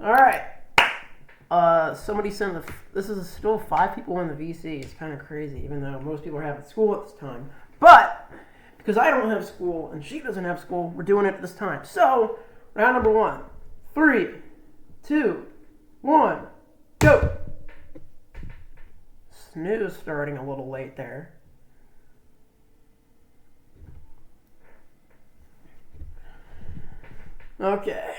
All right. Somebody sent this is still 5 people in the VC. It's kind of crazy, even though most people are having school at this time. But because I don't have school and she doesn't have school, we're doing it at this time. So round number 1. 3, 2, 1, go. Snoo starting a little late there. Okay.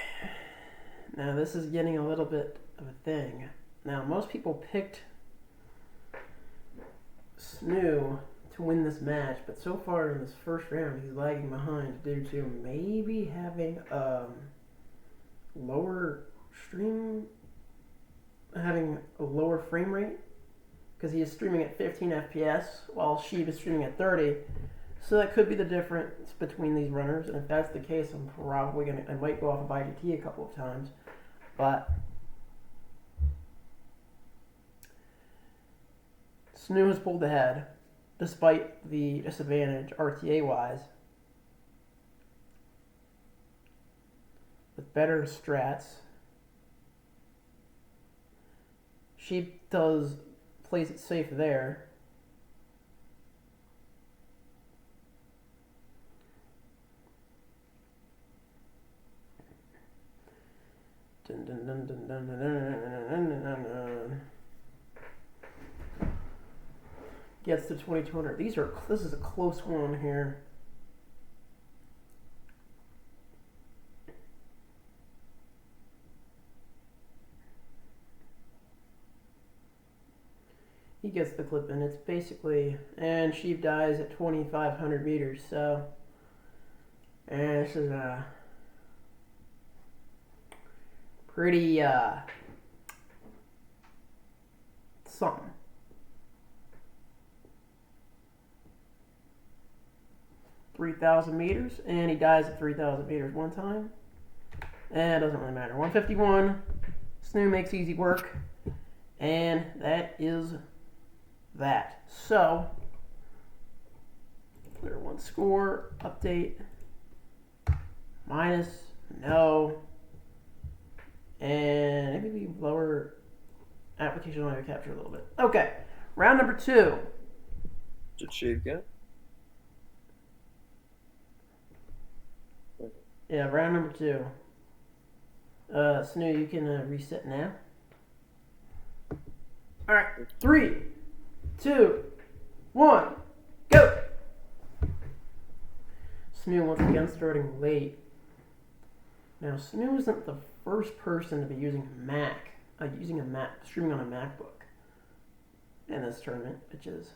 Now this is getting a little bit of a thing. Now most people picked Snoo to win this match, but so far in this first round he's lagging behind due to maybe having having a lower frame rate, because he is streaming at 15 FPS while Sheeb is streaming at 30. So that could be the difference between these runners, and if that's the case, I might go off of IGT a couple of times, but Snoo has pulled ahead despite the disadvantage RTA-wise with better strats. Sheeb plays it safe there. Dun, dun, dun, dun, dun, dun, dun, dun, dun, dun. Gets to 2200. This is a close one here. He gets the clip in. It's basically, and Sheeb dies at 2,500 meters. So, and this is a pretty something. .3,000 meters, and he dies at 3,000 meters one time. And it doesn't really matter. 151. Snoo makes easy work, and that is that. So, player 1 score update minus no, and maybe lower application audio capture a little bit. Okay, round number 2. Did Sheeb get? Yeah, round number 2. Snoo, you can reset now. All right, 3, 2, 1, go. Snoo once again starting late. Now, Snoo isn't the first person to be using streaming on a MacBook in this tournament, which is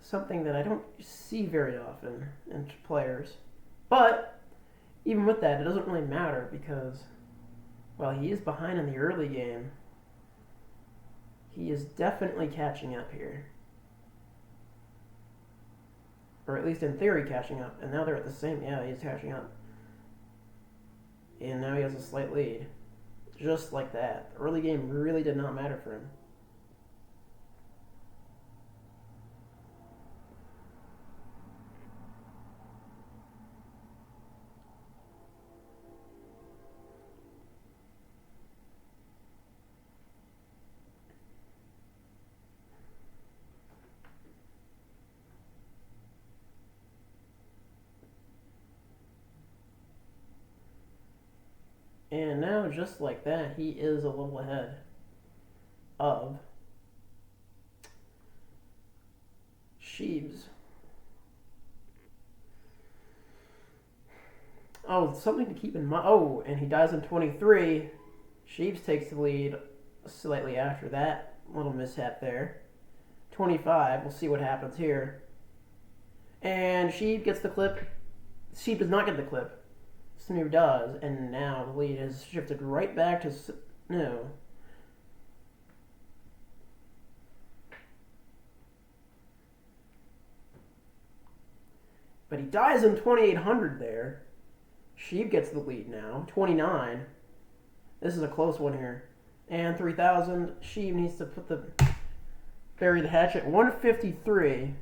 something that I don't see very often in players. But even with that, it doesn't really matter because, while he is behind in the early game, he is definitely catching up here. Or at least in theory catching up. And now they're at the same, yeah, he's catching up. And now he has a slight lead. Just like that. The early game really did not matter for him. And now, just like that, he is a little ahead of Sheebeehs. Oh, something to keep in mind. Oh, and he dies in 23. Sheebeehs takes the lead slightly after that little mishap there. 25. We'll see what happens here. And Sheeb gets the clip. Sheeb does not get the clip. Snoo does, and now the lead has shifted right back to Snoo. But he dies in 2,800 there. Sheeb gets the lead now, 29. This is a close one here. And 3,000. Sheeb needs to bury the hatchet. 153.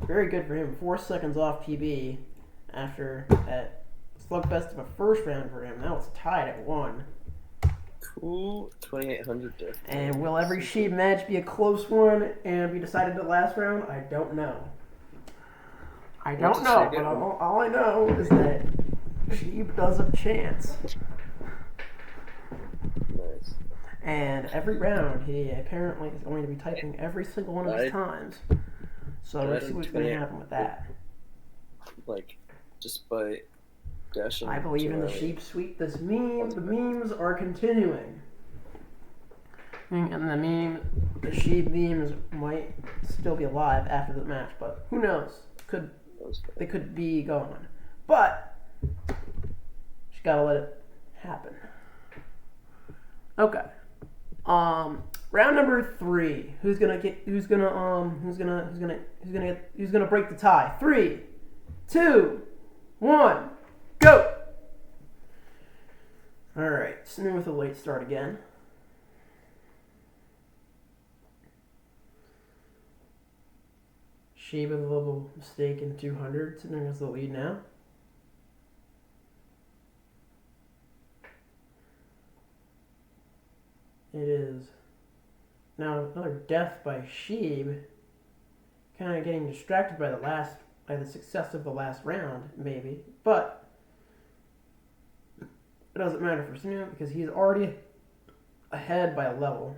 Very good for him. 4 seconds off PB after that slugfest of a first round for him. Now it's tied at 1. Ooh, 2,800 difference. And will every sheep match be a close one and be decided the last round? I don't know. I don't know, but all I know is that sheep does have a chance. Nice. And every round, he apparently is going to be typing every single one of his times. So let's see what's going to happen with that. Like, just by dashing. I believe in the sheep sweep. The memes are continuing. And the sheep memes might still be alive after the match, but who knows? They could be gone. But just gotta let it happen. Okay. Round number 3. Who's gonna break the tie? 3, 2, 1, go! Alright, Snoo with a late start again. Sheeb with a little mistake in 200, Snoo has the lead now. It is now another death by Sheeb, kind of getting distracted by the success of the last round, maybe. But it doesn't matter for Snoo because he's already ahead by a level.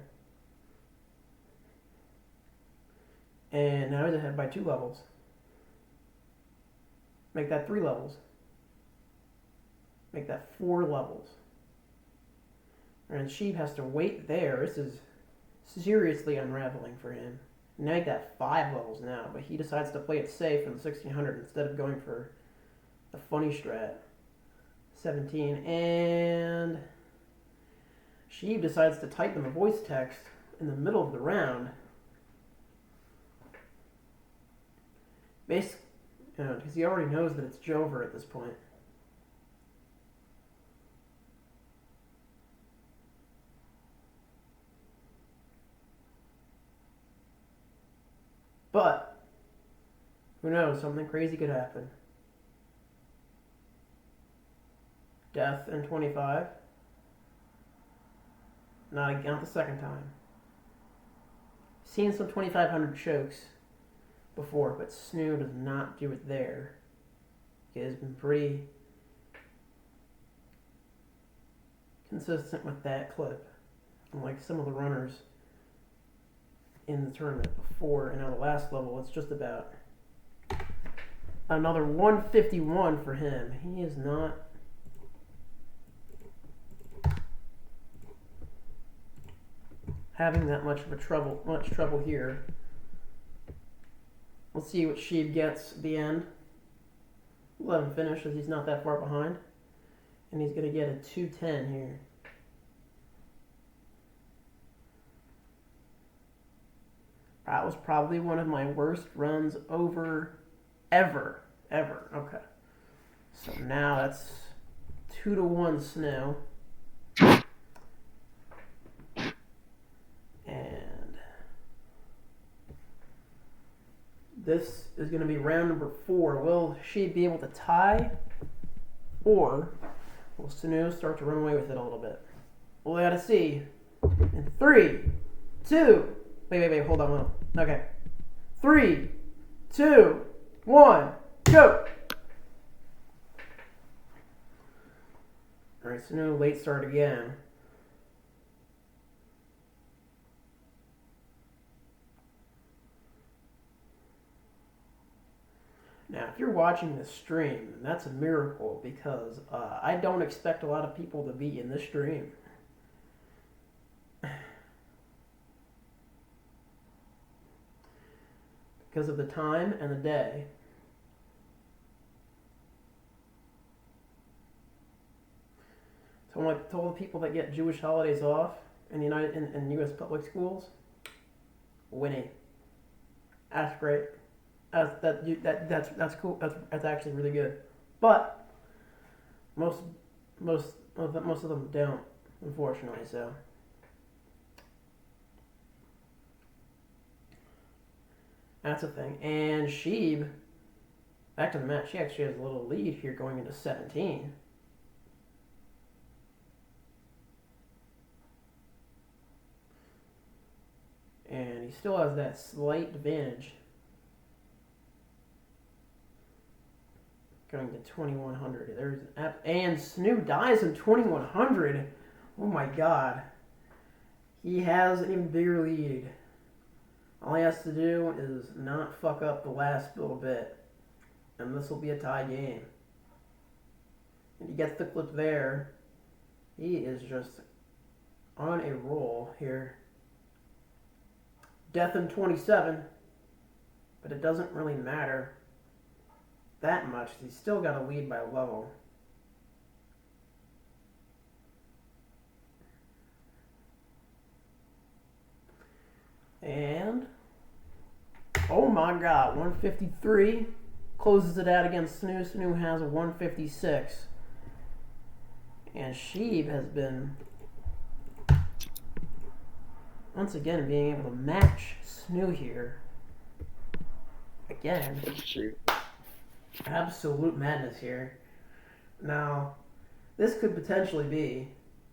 And now he's ahead by 2 levels. Make that 3 levels. Make that 4 levels. And Sheeb has to wait there. This is seriously unraveling for him. Make that 5 levels now, but he decides to play it safe in the 1600 instead of going for the funny strat. 17, and Sheeb decides to type in a voice text in the middle of the round. Basically, because he already knows that it's Jover at this point. But who knows? Something crazy could happen. Death in 25. Not the second time. Seen some 2,500 chokes before, but Snoo does not do it there. He has been pretty consistent with that clip, unlike some of the runners in the tournament before. And on the last level, it's just about another 151 for him. He is not having that much trouble here. Let's see what Sheeb gets at the end. We'll let him finish as he's not that far behind. And he's going to get a 210 here. That was probably one of my worst runs ever. Okay. So now that's 2-1 Snoo. And this is going to be round number 4. Will she be able to tie? Or will Snoo start to run away with it a little bit? Well, we got to see. In 3, 2, wait, hold on. Okay. 3, 2, 1, go! Alright, Snoo, late start again. Now, if you're watching this stream, that's a miracle because I don't expect a lot of people to be in this stream. Because of the time and the day. So like to all the people that get Jewish holidays off in U.S. public schools, Winnie. That's great. That's cool. That's actually really good. But most of them don't, unfortunately. So that's a thing. And Sheeb, back to the match. She actually has a little lead here going into 17. he still has that slight advantage. Going to 2100. There's and Snoo dies in 2100. Oh my god. He has an even bigger lead. All he has to do is not fuck up the last little bit. And this will be a tie game. And he gets the clip there. He is just on a roll here. Death in 27. But it doesn't really matter that much. He's still got a lead by a level. And oh my god, 153 closes it out against Snoo. Snoo has a 156. And Sheeb has been once again being able to match Snoo here. Again. Absolute madness here. Now, this could potentially be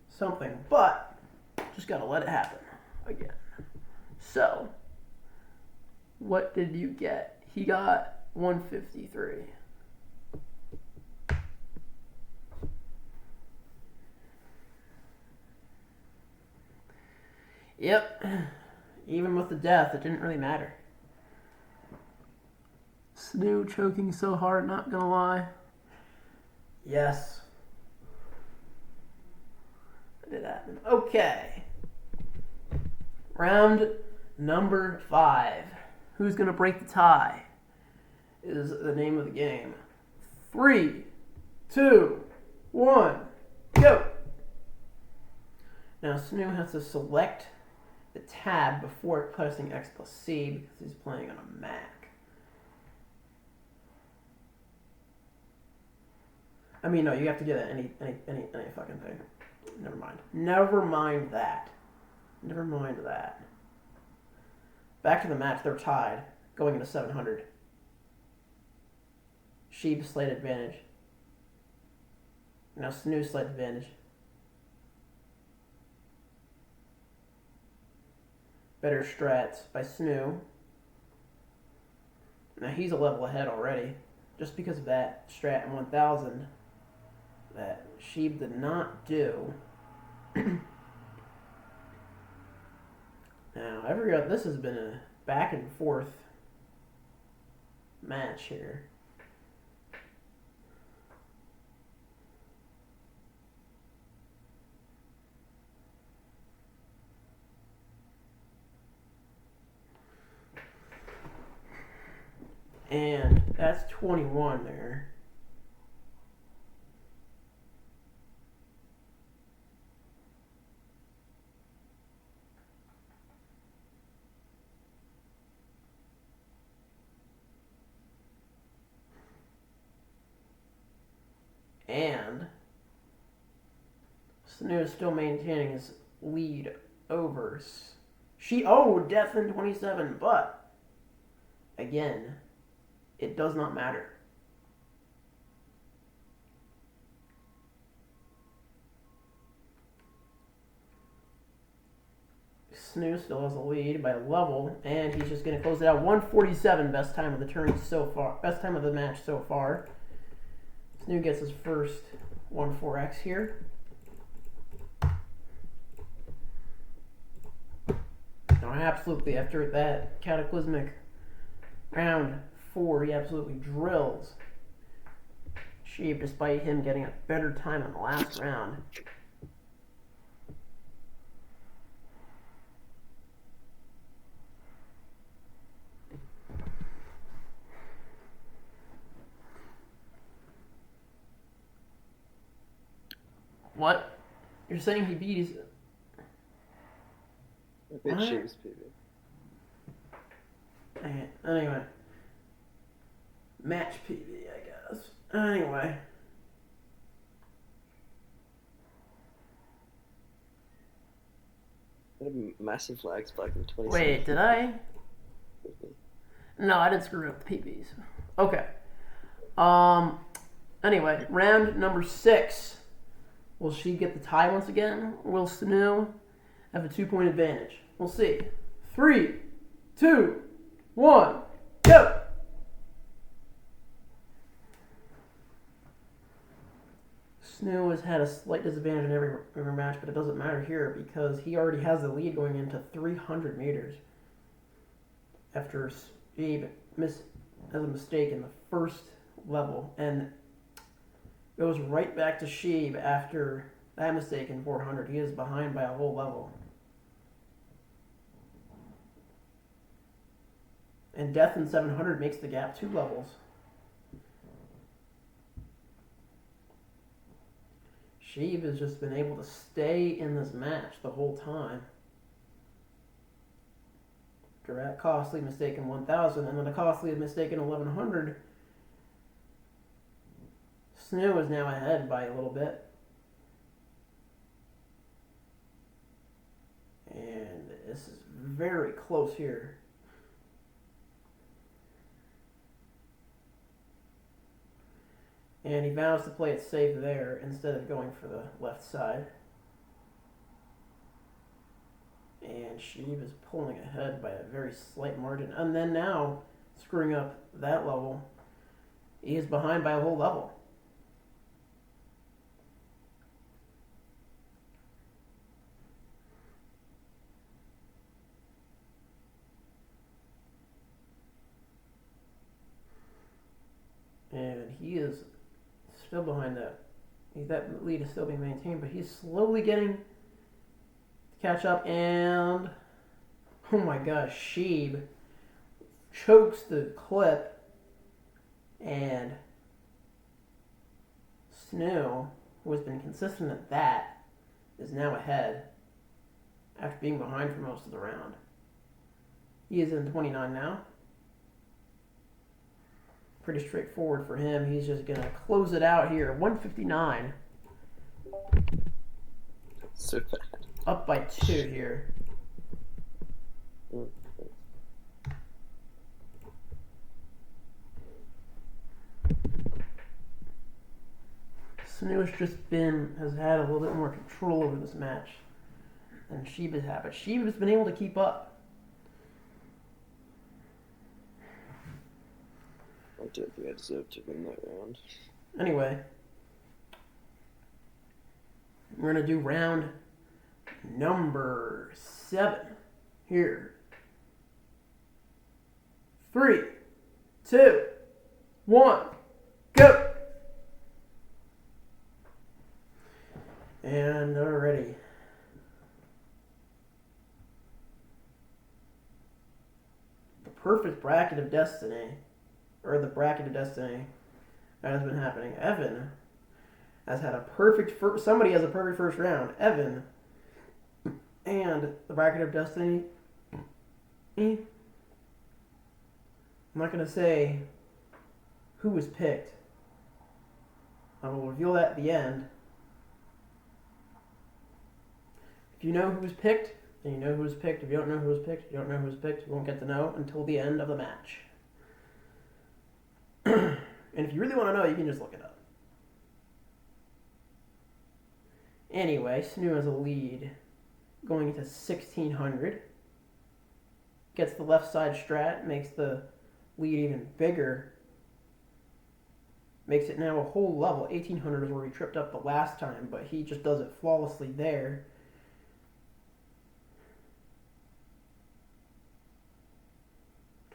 something, but just gotta let it happen again. So, what did you get? He got 153. Yep. Even with the death, it didn't really matter. Snoo choking so hard, not gonna lie. Yes. It did happen. Okay. Round number 5. Who's gonna break the tie? Is the name of the game. 3, 2, 1, go! Now Snoo has to select the tab before pressing X plus C because he's playing on a Mac. I mean, no, you have to do that any fucking thing. Never mind. Never mind that. Never mind that. Back to the match. They're tied. Going into 700. Sheeb slight advantage. Now Snoo slight advantage. Better strats by Snoo. Now he's a level ahead already. Just because of that strat in 1000 that Sheeb did not do. Now, this has been a back and forth match here. And that's 21 there. And Snoo is still maintaining his lead over death in 27, but again, it does not matter. Snoo still has a lead by a level, and he's just going to close it out. 147, best time of the turn so far. Best time of the match so far. Snoo gets his first 1-4X here. Now, absolutely, after that cataclysmic round 4, he absolutely drills Sheeb, despite him getting a better time in the last round. What? You're saying he beat his... I bet Sheeb's PB. Anyway. Match PB, I guess. Anyway. They had massive lags back in 2017. Wait, did I? No, I didn't screw up the PBs. Okay. Anyway, round number 6. Will she get the tie once again? Or will Snoo have a 2-point advantage? We'll see. 3, 2, 1, go! Snoo has had a slight disadvantage in every match, but it doesn't matter here because he already has the lead going into 300 meters. After Sheeb has a mistake in the first level and goes right back to Sheeb after that mistake in 400. He is behind by a whole level. And death in 700 makes the gap 2 levels. Sheeb has just been able to stay in this match the whole time. After a costly mistake in 1000 and then a costly mistake in 1100, Snoo is now ahead by a little bit. And this is very close here. And he vows to play it safe there instead of going for the left side. And Sheeb is pulling ahead by a very slight margin. And then now, screwing up that level, he is behind by a whole level. And he is still behind that. That lead is still being maintained, but he's slowly getting to catch up. And oh my gosh, Sheeb chokes the clip, and Snoo, who has been consistent at that, is now ahead after being behind for most of the round. He is in 29 now. Pretty straightforward for him. He's just going to close it out here. 159. So bad. Up by 2 here. Snoo has had a little bit more control over this match than Sheeb has had, but Sheeb has been able to keep up. I don't think I deserve to win that round. Anyway, we're going to do round number 7 here. 3, 2, 1, go! And already. The perfect bracket of destiny. Or the bracket of destiny that has been happening. Evan has had a perfect somebody has a perfect first round. Evan and the bracket of destiny. I'm not going to say who was picked. I will reveal that at the end. If you know who was picked, then you know who was picked. If you don't know who was picked, you don't know who was picked. You won't get to know until the end of the match. And if you really want to know, you can just look it up. Anyway, Snoo has a lead going into 1600. Gets the left side strat, makes the lead even bigger. Makes it now a whole level. 1800 is where he tripped up the last time, but he just does it flawlessly there.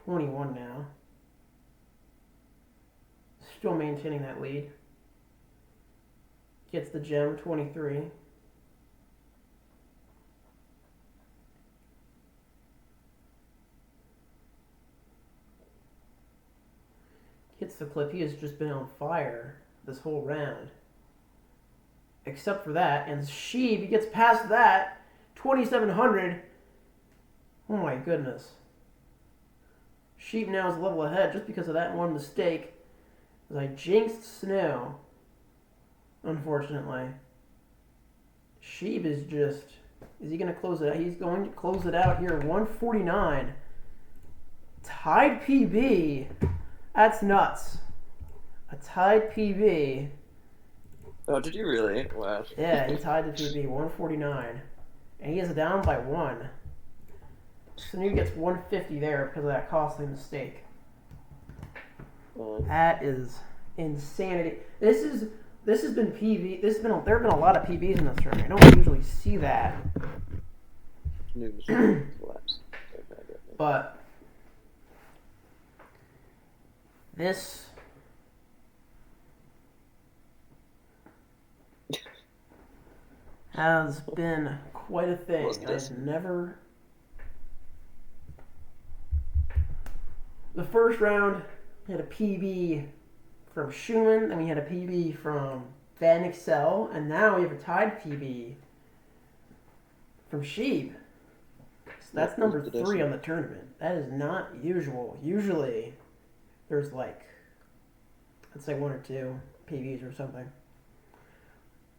$21 now. Still maintaining that lead. Gets the gem, 23. Gets the clip. He has just been on fire this whole round. Except for that. And Sheeb, he gets past that. 2,700. Oh my goodness. Sheeb now is a level ahead just because of that one mistake. As I jinxed Snoo, unfortunately. Sheeb is he going to close it out? He's going to close it out here. 149. Tied PB. That's nuts. A tied PB. Oh, did you really? Wow. Yeah, he tied the PB. 149. And he is down by 1. Snoo gets 150 there because of that costly mistake. Fine. That is insanity. This has been PV. There have been a lot of PBs in this tournament. I don't usually see that. News collapse. But this has been quite a thing. I've never. The first round had a PB from Schumann, then we had a PB from Van Excel, and now we have a tied PB from Sheeb. So that's number 3 on the tournament. That is not usual. Usually, there's like, let's say 1 or 2 PBs or something.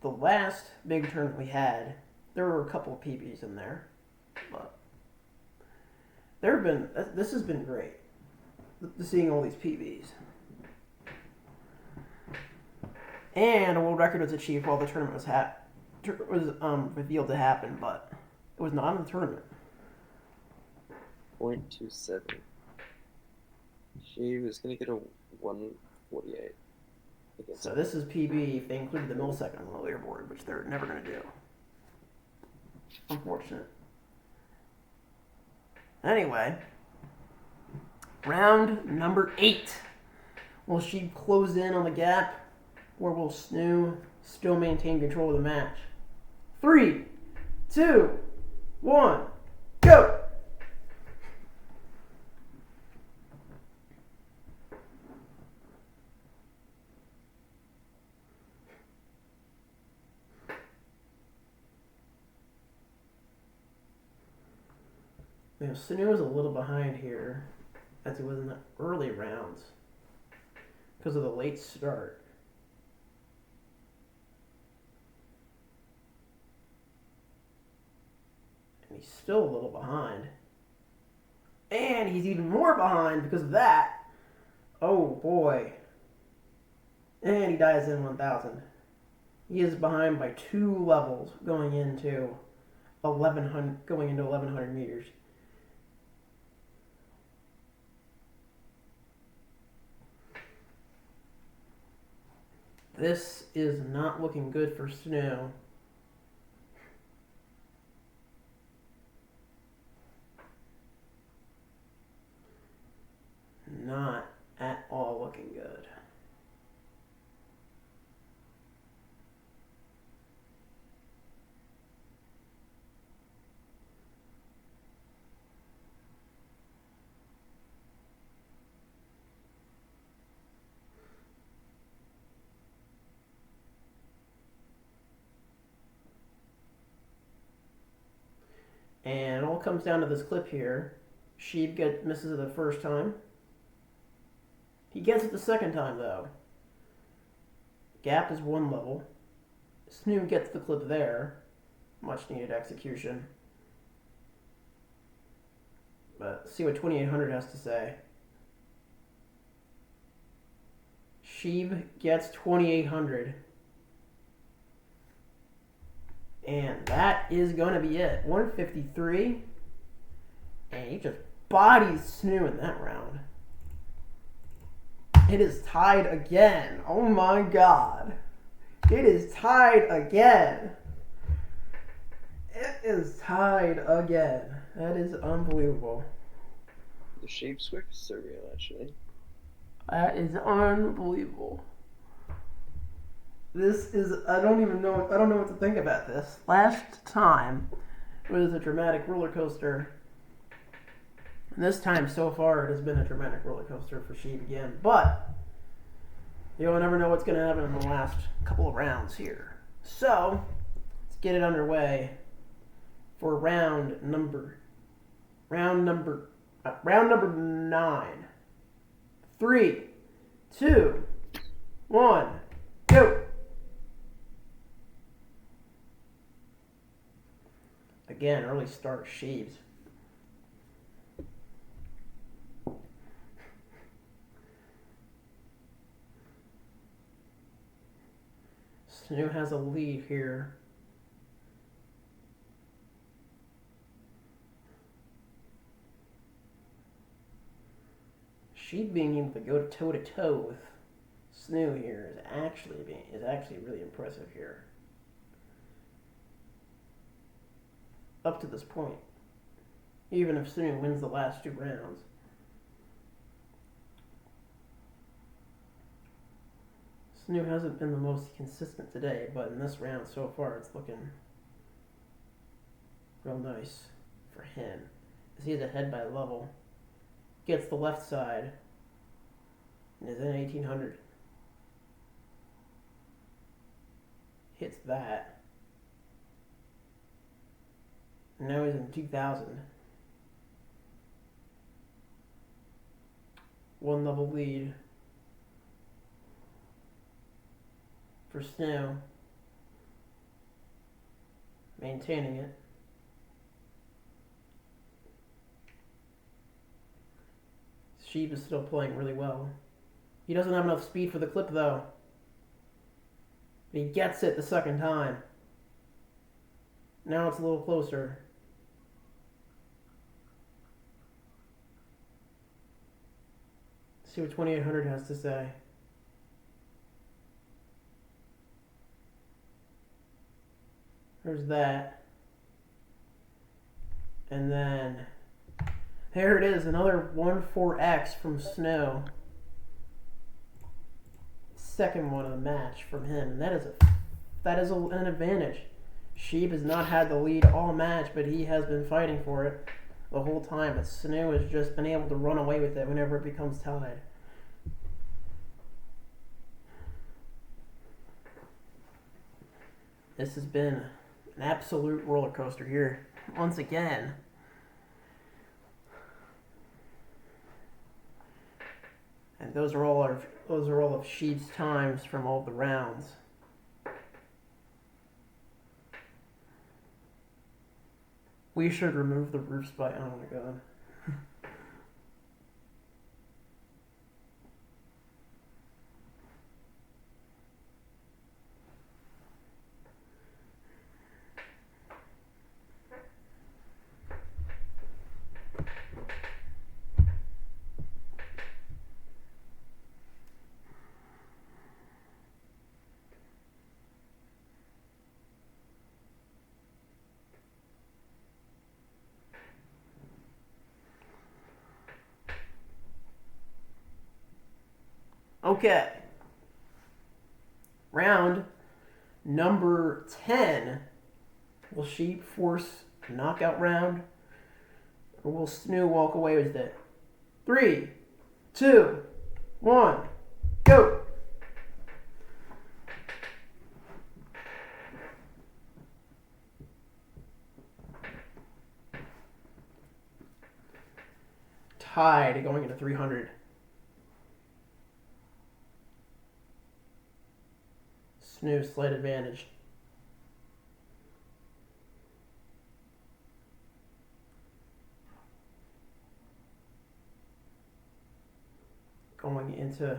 The last big tournament we had, there were a couple of PBs in there, but this has been great. Seeing all these PBs. And a world record was achieved while the tournament was revealed to happen, but it was not in the tournament. 0.27. She was going to get a 148. So this is PB if they included the millisecond on the leaderboard, which they're never going to do. Unfortunate. Anyway, round number 8. Will she close in on the gap, or will Snoo still maintain control of the match? 3, 2, 1, go! You know, Snoo was a little behind here, as he was in the early rounds, because of the late start. And he's still a little behind. And he's even more behind because of that. Oh boy. And he dies in 1,000. He is behind by 2 levels going into 1,100 meters. This is not looking good for Snoo. Not at all looking good. And it all comes down to this clip here. Sheeb misses it the first time. He gets it the second time, though. Gap is 1 level. Snoo gets the clip there. Much needed execution. But see what 2800 has to say. Sheeb gets 2800. And that is going to be it. 153. And he just bodies Snoo in that round. It is tied again. Oh my god. It is tied again. It is tied again. That is unbelievable. The shape switch is surreal, actually. That is unbelievable. This is, I don't know what to think about this. Last time was a dramatic roller coaster. And this time, so far, it has been a dramatic roller coaster for Sheeb again. But you'll never know what's going to happen in the last couple of rounds here. So let's get it underway for round number 9. 3, 2, 1, go. Again, early start Sheebs. Snoo has a lead here. Sheeb being able to go toe to toe with Snoo here is actually really impressive here. Up to this point, even if Snoo wins the last 2 rounds. Snoo hasn't been the most consistent today, but in this round so far, it's looking real nice for him. As he's ahead by level, gets the left side, and is in 1800. Hits that. And now he's in 2000. 1 level lead for Snoo. Maintaining it. Sheeb is still playing really well. He doesn't have enough speed for the clip though. But he gets it the second time. Now it's a little closer. See what 2800 has to say. There's that. And then there it is, another 1-4X from Snoo. Second one of the match from him, and that is an advantage. Sheeb has not had the lead all match, but he has been fighting for it the whole time. But Snoo has just been able to run away with it whenever it becomes tied. This has been an absolute roller coaster here once again. And those are all of Sheeb's times from all the rounds. We should remove the roof spike. Oh my god. Okay. Round number 10. Will Sheeb force a knockout round? Or will Snoo walk away with it? 3, 2, 1, go! Tied going into 300. Snoo slight advantage. Going into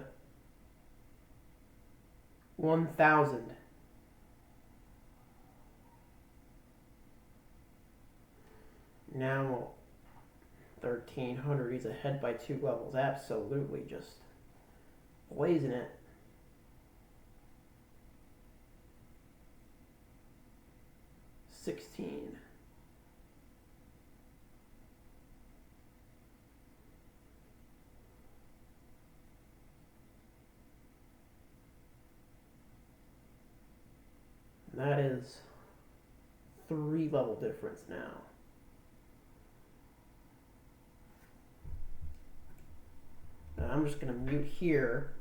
1000. Now 1300. He's ahead by 2 levels. Absolutely just blazing it. 16. That is 3 level difference now. And I'm just going to mute here,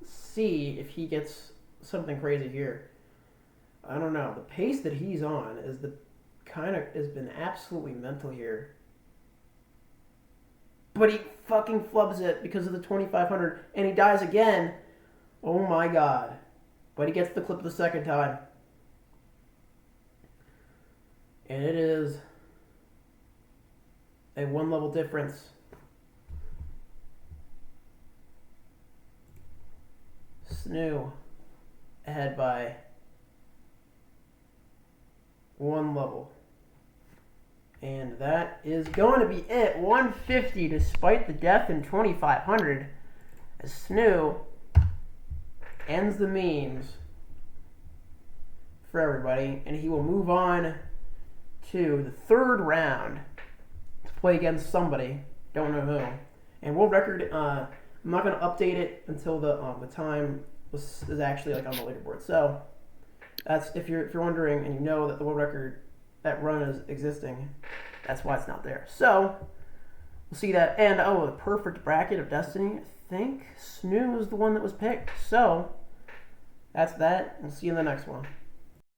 see if he gets something crazy here. I don't know. The pace that he's on is has been absolutely mental here. But he fucking flubs it because of the 2500 and he dies again. Oh my god. But he gets the clip the second time. And it is a 1 level difference. Snoo ahead by 1 level. And that is going to be it. 150 despite the death in 2500 as Snoo ends the memes for everybody. And he will move on to the third round to play against somebody. Don't know who. And world record, I'm not going to update it until the time is actually like on the leaderboard. So that's if you're wondering and you know that the world record, that run is existing, that's why it's not there. So we'll see that. And the perfect bracket of Destiny. I think Snoo was the one that was picked. So that's that. We'll see you in the next one.